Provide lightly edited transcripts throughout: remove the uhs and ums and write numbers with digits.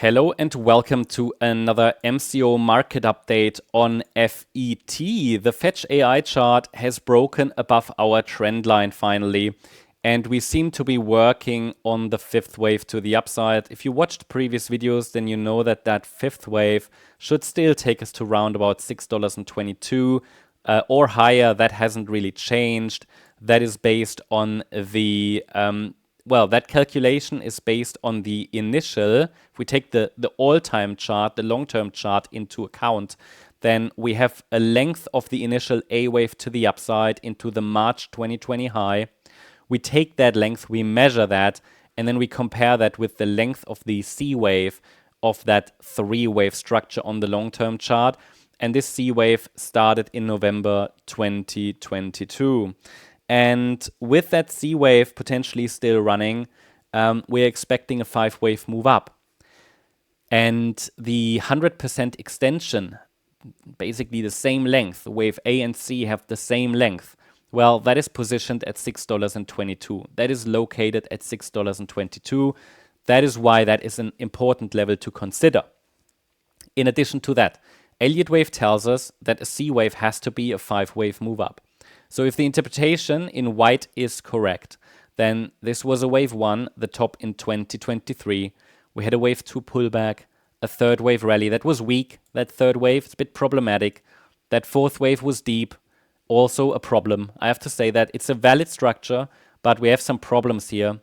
Hello and welcome to another MCO market update on FET. The FETCH.AI chart has broken above our trend line finally, and we seem to be working on the fifth wave to the upside. If you watched previous videos, then you know that that fifth wave should still take us to around about $6.22 or higher. That hasn't really changed. That is based on the that calculation is based on the initial. If we take the all-time chart, the long-term chart into account, then we have a length of the initial A wave to the upside into the March 2020 high. We take that length, we measure that, and then we compare that with the length of the C wave of that three-wave structure on the long-term chart. And this C wave started in November 2022. And with that C wave potentially still running, we're expecting a 5-wave move up. And the 100% extension, basically the same length, wave A and C have the same length. Well, that is positioned at $6.22. That is located at $6.22. That is why that is an important level to consider. In addition to that, Elliott wave tells us that a C wave has to be a 5-wave move up. So if the interpretation in white is correct, then this was a wave 1, the top in 2023. We had a wave 2 pullback, a third wave rally that was weak. That third wave is a bit problematic. That fourth wave was deep, also a problem. I have to say that it's a valid structure, but we have some problems here.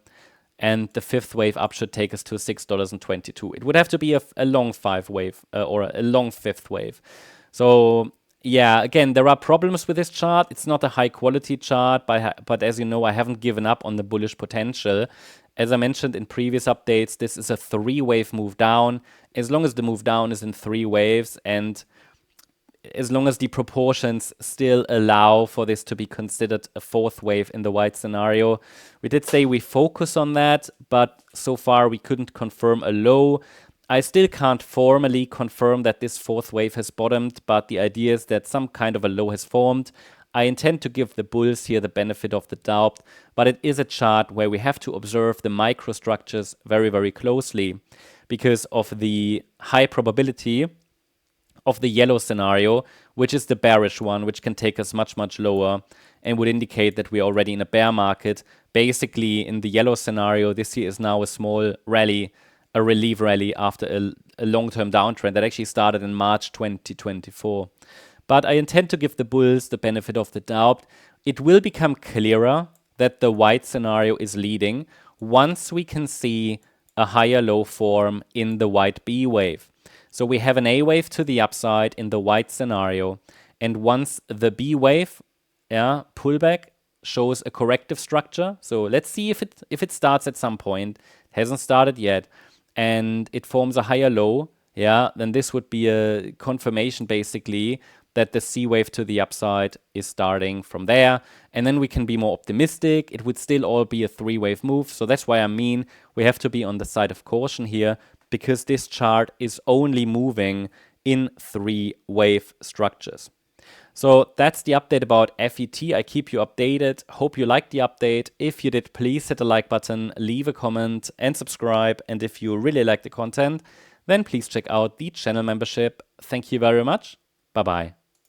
And the fifth wave up should take us to $6.22. It would have to be a long 5-wave or a long fifth wave. So yeah, again, there are problems with this chart. It's not a high quality chart, but as you know, I haven't given up on the bullish potential. As I mentioned in previous updates, this is a 3-wave move down. As long as the move down is in 3 waves and as long as the proportions still allow for this to be considered a 4th wave in the white scenario. We did say we focus on that, but so far we couldn't confirm a low. I still can't formally confirm that this 4th wave has bottomed, but the idea is that some kind of a low has formed. I intend to give the bulls here the benefit of the doubt, but it is a chart where we have to observe the microstructures very, very closely because of the high probability of the yellow scenario, which is the bearish one, which can take us much, much lower and would indicate that we're already in a bear market. Basically, in the yellow scenario, this here is now a small rally, a relief rally after a long-term downtrend that actually started in March 2024. But I intend to give the bulls the benefit of the doubt. It will become clearer that the white scenario is leading once we can see a higher low form in the white B wave. So we have an A wave to the upside in the white scenario. And once the B wave pullback shows a corrective structure, so let's see if it starts at some point. It hasn't started yet. And it forms a higher low, then this would be a confirmation basically that the C wave to the upside is starting from there. And then we can be more optimistic. It would still all be a 3-wave move. So that's why we have to be on the side of caution here because this chart is only moving in 3-wave structures. So that's the update about FET. I keep you updated. Hope you liked the update. If you did, please hit the like button, leave a comment and subscribe. And if you really like the content, then please check out the channel membership. Thank you very much. Bye-bye.